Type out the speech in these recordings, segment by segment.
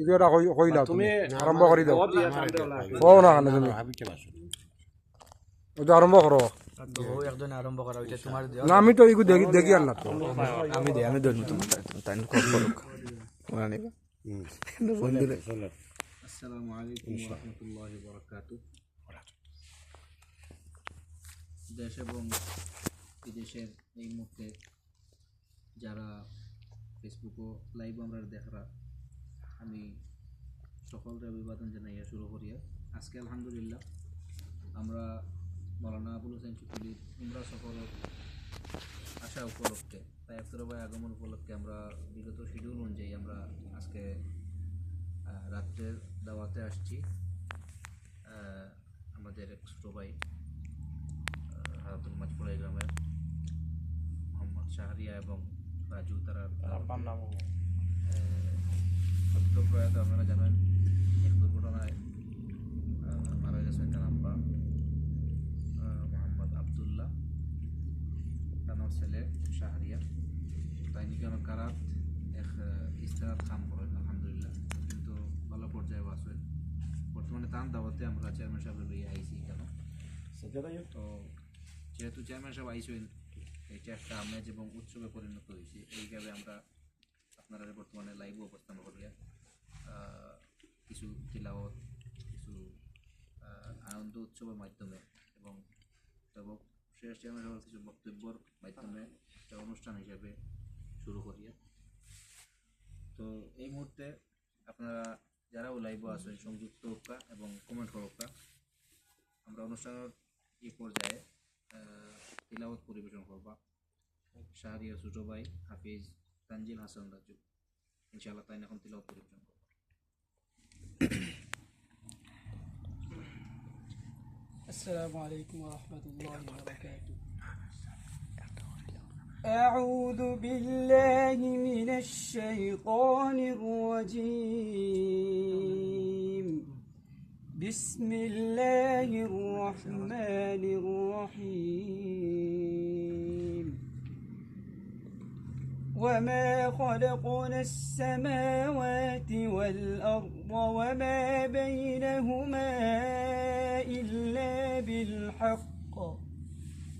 কিছু এটা কইলা তুমি আরম্ভ কৰি দাও ও না কেন তুমি ওটা আরম্ভ করো একজন আরম্ভ করা হইছে তোমার না আমি তো এগু দেখি দেখি আর না তো আমি ধরবো তোমার তাই কল করুক ওরা নিবা আসসালামু আলাইকুম ওয়া রাহমাতুল্লাহি ওয়া বারাকাতুহু। দেশ এবং বিদেশের এই মুহূর্তে যারা ফেসবুক ও লাইভ আমরা দেখরা আমি সকলকে অভিবাদন জানাইয়া শুরু করিয়া আজকে আলহামদুলিল্লাহ আমরা মৌলানা আবুল হোসেন চুকুলির উমরা সফর আসা উপলক্ষে তাই ভাই আগমন উপলক্ষে আমরা বিগত শিডিউল অনুযায়ী আমরা আজকে রাত্রের দাওয়াতে আসছি। আমাদের এক ছোটো ভাই হারাতুল মাঝপুরা গ্রামের মোহাম্মদ শাহরিয়া এবং রাজু তারা সত্য প্রয়াত আপনারা জানেন এক দুর্ঘটনায় মারা গেছেন তার আব্বা মোহাম্মদ আবদুল্লাহ তানোর ছেলে শাহরিয়া তাই নাকি অনেক কারাত এক ইস্তেহার কাম করেন আলহামদুলিল্লাহ, কিন্তু ভালো পর্যায়ে আসেন। বর্তমানে তার দাওয়াতে আমরা চেয়ারম্যান সাহেব লইয়া আইসি কেন তো যেহেতু চেয়ারম্যান সাহেব আইসেন এটা একটা আমেজ এবং উৎসবে পরিণত হয়েছে। এইভাবে আমরা আপনারা বর্তমানে লাইভ অবস্থান করিয়া কিছু তিলাওয়াত কিছু আনন্দ উৎসবের মাধ্যমে এবং শেষ চেয়ারম্যান সাহেবের কিছু বক্তব্যর মাধ্যমে একটা অনুষ্ঠান হিসাবে শুরু করিয়া। তো এই মুহূর্তে আপনারা যারাও লাইভ আছেন সংযুক্ত হোকা এবং কমেন্ট হোকা, আমরা অনুষ্ঠানের এই পর্যায়ে তিলাওয়াত পরিবেশন করবা শাহরিয়ার ছোটো ভাই হাফিজ তানজিল হাসান রাজু, ইনশাআল্লাহ তাই এখন তিলাওয়াত পরিবেশন করবা। السلام عليكم ورحمة الله وبركاته. أعوذ بالله من الشيطان الرجيم. بسم الله الرحمن الرحيم. وما خلقنا السماوات والأرض وما بينهما إلا بالحق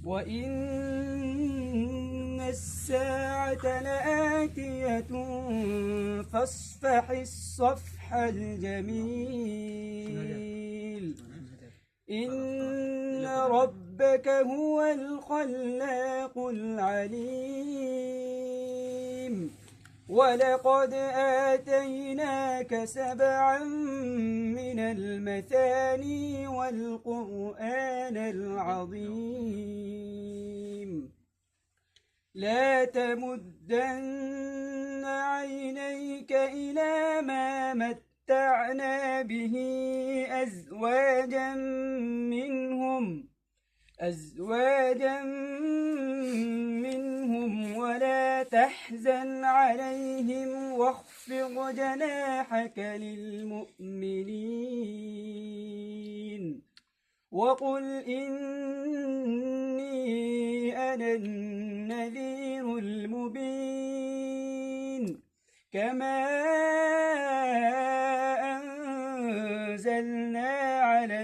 وإن الساعة لآتية فاصفح الصفح الجميل إن ربك هو الخلاق العليم ولقد آتيناك 7 من المثاني والقرآن العظيم لا تمدن عينيك إلى ما متعنا به أزواجا منهم ولا تحزن عليهم واخفض جناحك للمؤمنين وقل إني أنا النذير المبين كما أنزلنا على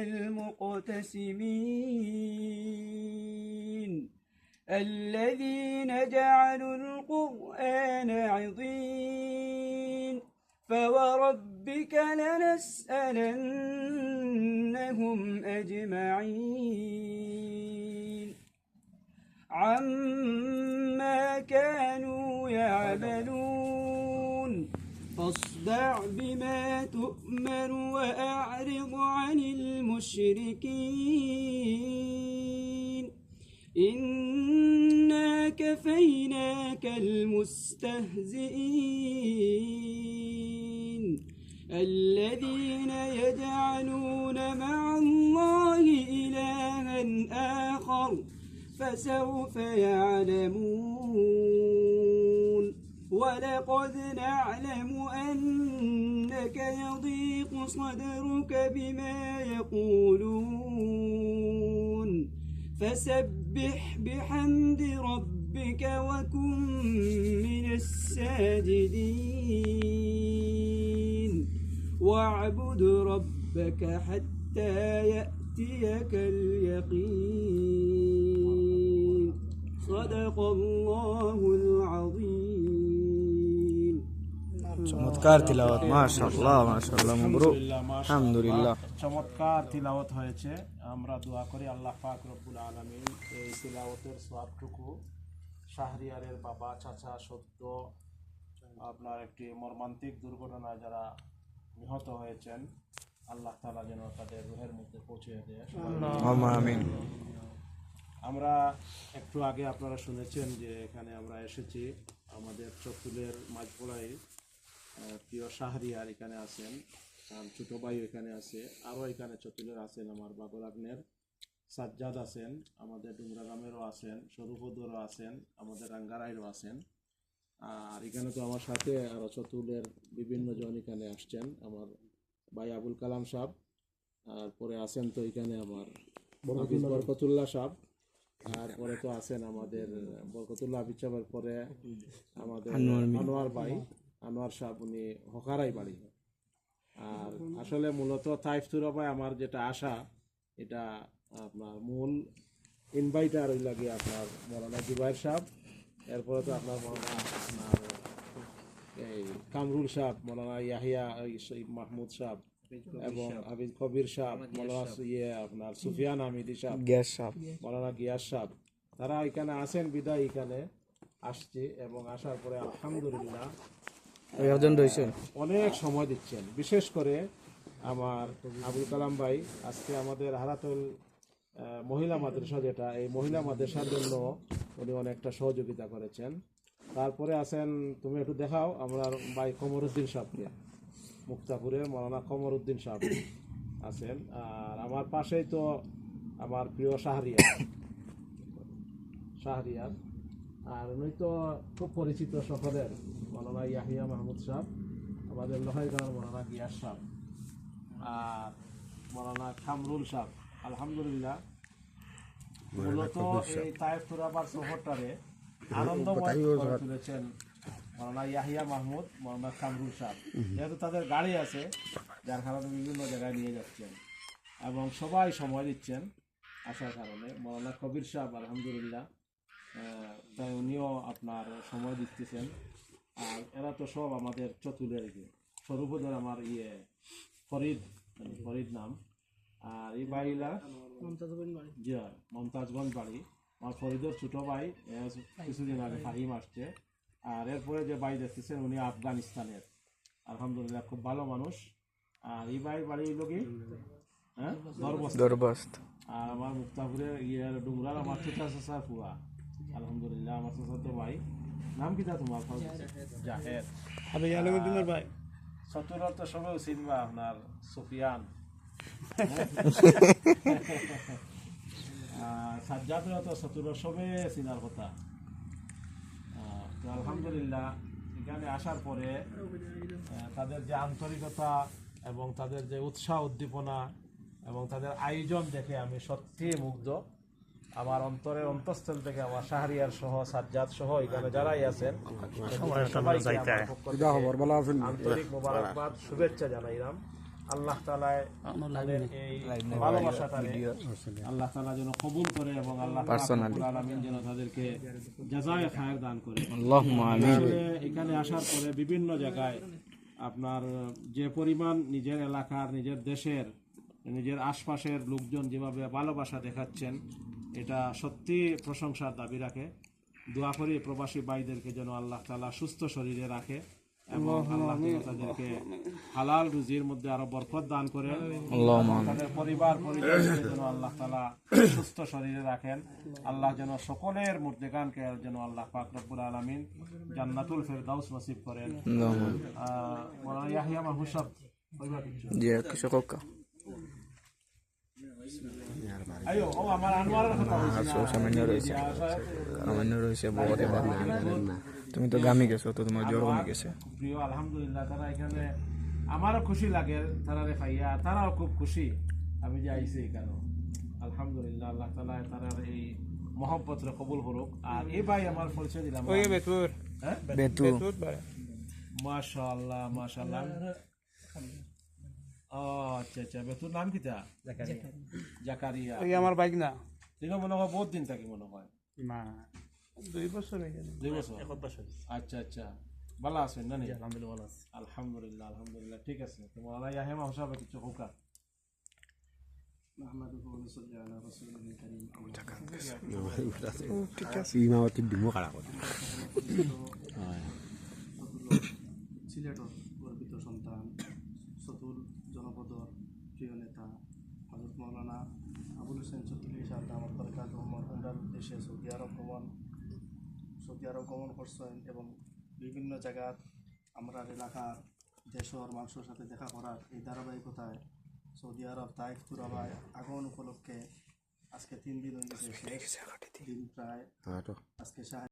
المقتسمين الذين جعلوا القرآن عضين فوربك لنسألنهم أجمعين عما كانوا يعملون فاصدع بما تؤمر وأعرض عن المشركين إنا كفيناك المستهزئين الذين يجعلون مع الله إلها آخر فسوف يعلمون ولقد نعلم أنك يضيق صدرك بما يقولون فسبح بحمد ربك وكن من الساجدين واعبد ربك حتى يأتيك اليقين صدق الله العظيم চমৎকার তিলাওয়াত, মাশাআল্লাহ মাশাআল্লাহ, মাবরুক, আলহামদুলিল্লাহ। চমৎকার তিলাওয়াত হয়েছে। আমরা দোয়া করি আল্লাহ পাক রব্বুল আলামিন এই তিলাওয়াতের সওয়াবটুকু শাহরিয়ারের বাবা চাচা সদ্য আপনার একটি মর্মান্তিক দুর্ঘটনায় যারা নিহত হয়েছেন, আল্লাহ তাআলা যেন তাদের রুহের মধ্যে পৌঁছে দেয়। আমিন। আমরা একটু আগে আপনারা শুনেছেন যে এখানে আমরা এসেছি, আমাদের চতুলের মাঝপোড়ায় প্রিয় শাহরিয়ার এখানে আছেন, তার ছোট ভাই এখানে আছে, আরও এখানে চতুলের আছেন আমার বাবুরাগ্নের সাজ্জাদ আছেন, আমাদের ডুমরাগ্রামেরও আছেন, স্বরূপদরও আছেন, আমাদের রাঙ্গারাইরও আছেন। আর এখানে তো আমার সাথে আরও চতুলের বিভিন্ন জন এখানে আসছেন, আমার ভাই আবুল কালাম সাহেব, আর পরে আছেন তো এখানে আমার বরকতুল্লাহ সাহেব, আর পরে তো আছেন আমাদের বরকতুল্লাহ হাবিব সাহেবের পরে আমাদের আনোয়ার ভাই, আনোয়ার সাহেব, উনি হকারাই বাড়ি। আর আসলে মূলত তাইফ তুরা ভাই আমার যেটা আশা, এটা আপনার মূল ইনভাইটার ওই লাগে আপনার মৌলানা জুবাইর সাহেব, এরপরে তো আপনার মৌলানা আপনার এই কামরুল সাহেব, মৌলানা ইয়াহিয়া মাহমুদ সাহেব এবং হাবিব কবির সাহেব, মৌলানা আপনার সুফিয়ান আহমেদি সাহেব, গ্যাস সাহেব, মৌলানা গিয়াস সাহেব, তারা এখানে আছেন বিদায় এখানে আসছে। এবং আসার পরে আলহামদুলিল্লাহ অনেক সময় দিচ্ছেন। বিশেষ করে আমার আবুল কালাম ভাই আজকে আমাদের হারাতুল মহিলা মাদ্রাসা, যেটা এই মহিলা মাদ্রাসার জন্য উনি অনেকটা সহযোগিতা করেছেন। তারপরে আছেন, তুমি একটু দেখাও আমার ভাই কমরুদ্দিন সাহেবকে, মুক্তাপুরের মৌলানা কমরুদ্দিন সাহেব আছেন। আর আমার পাশেই তো আমার প্রিয় শাহরিয়ার, আর উনি তো খুব পরিচিত সকলের মৌলানা ইয়াহিয়া মাহমুদ সাহেব, আমাদের লোহাইগাঁওয়ের মৌলানা গিয়াস সাহেব, আর মৌলানা কামরুল সাহেব। আলহামদুলিল্লাহ মূলত এই তায়েফ তুরাবার শহরটারে আনন্দময় করে তুলেছেন মৌলানা ইয়াহিয়া মাহমুদ, মৌলানা কামরুল সাহেব। যেহেতু তাদের গাড়ি আছে, যার কারণে বিভিন্ন জায়গায় নিয়ে যাচ্ছেন এবং সবাই সময় দিচ্ছেন আসার কারণে। মৌলানা কবির সাহেব আলহামদুলিল্লাহ তাই উনিও আপনার সময় দিতেছেন। আর এরা তো সব আমাদের চতুলের স্বরূপদের আমার ফরিদ নাম। আর এই ভাইলা জি মমতাজগঞ্জ বাড়ি, আমার ফরিদের ছোট ভাই, কিছুদিন আগে ফাহিম আসছে। আর এরপরে যে ভাই দেখতেছেন উনি আফগানিস্তানের, আলহামদুলিল্লাহ খুব ভালো মানুষ। আর এই ভাই বাড়ি লোকি দরবস্ত। আর আমার মুক্তাপুরের ডুমরার আমার চাচা পুয়া, আলহামদুলিল্লাহ আমার চাচা তো ভাই। নাম কি তোমার? জাহেদ। ভাই চতুর তো সবাই চিনবা, আপনার সুফিয়ান, সাজ্জাদরা তো চতুর সবে চিনার কথা। তো আলহামদুলিল্লাহ এখানে আসার পরে তাদের যে আন্তরিকতা এবং তাদের যে উৎসাহ উদ্দীপনা এবং তাদের আয়োজন দেখে আমি সত্যি মুগ্ধ। আমার অন্তরের অন্তঃস্থল থেকে আমার শাহরিয়ার সহ সাজ্জাদ সহ এখানে যারাই আছেন আন্তরিক মোবারকবাদ শুভেচ্ছা জানাইলাম। আল্লাহ তাআলা এই ভালোবাসাটারে আল্লাহ তাআলা যেন কবুল করে এবং আল্লাহ রাব্বুল আলামিন যেন তাদেরকে জাযায়ে খায়ের দান করে। আল্লাহুম্মা আমিন। এখানে আসার পরে বিভিন্ন জায়গায় আপনার যে পরিমাণ নিজের এলাকার, নিজের দেশের, নিজের আশপাশের লোকজন যেভাবে ভালোবাসা দেখাচ্ছেন, এটা সত্যি প্রশংসার দাবি রাখে। দোয়া করি প্রবাসী ভাইদেরকে যেন আল্লাহ তাআলা সুস্থ শরীরে রাখে এবং আল্লাহ তাদেরকে হালাল রুজির মধ্যে আরো বরকত দান করে। তাদের পরিবার পরিজনকে যেন আল্লাহ তাআলা সুস্থ শরীরে রাখেন। আল্লাহ যেন সকলের মুর্দেগানকে যেন আল্লাহ পাক রব্বুল আলামিন জান্নাতুল ফেরদাউস নসিব করেন। মৌলানা ইয়াহিয়া মাহমুদ সাহেব জি কিছু কোকা আয়ো ও আমার আনোয়ারের কথা সামান্য রয়েছে বহুত ভালো। তুমি তো গামি গেছো, তো তোমার জ্বর কমে গেছে। প্রিয় আলহামদুলিল্লাহ তারা এখানে আমারও খুশি লাগে, তারা খাইয়া তারাও খুব খুশি আমি যে আইছি এখানে। আলহামদুলিল্লাহ আল্লাহ তাআলা তারার এই মহব্বতরে কবুল করুক। আর এই ভাই আমার পরিচয় দিলাম মাশাআল্লাহ মাশাআল্লাহ। ও আচ্ছা আচ্ছা বেতুর নাম কিতা জাকারিয়া আমার বাইক না তিনি মনে হয় বহুত দিন থাকি মনে হয় না 2 বছর হয়ে গেল 2 বছর আচ্ছা আচ্ছা ভালো আছেন না নি আলহামদুলিল্লাহ আলহামদুলিল্লাহ ঠিক আছে তোমার আল্লাহ ইয়াহেমা হসাবে কিছু হোকা নাহমাদুহু ওয়া নুসাল্লি আলা রাসূলিল কারীম সিলেটর গর্বিত সন্তান সতুল জনপদর প্রিয় নেতা হযরত মাওলানা আবুল হোসেন চৌধুরী সাহেব দামাত বরকাতুহু মরহুমার উদ্দেশ্যে সৌদি আরব গমন করছেন এবং বিভিন্ন জায়গাত আমরা এলাকার দেশর মানুষের সাথে দেখা করার এই ধারাবাহিকতায় সৌদি আরব তাইফ তুরাবায় আগমন উপলক্ষে আজকে 3 দিন হয়ে গেছে শেষ দিন প্রায় আজকে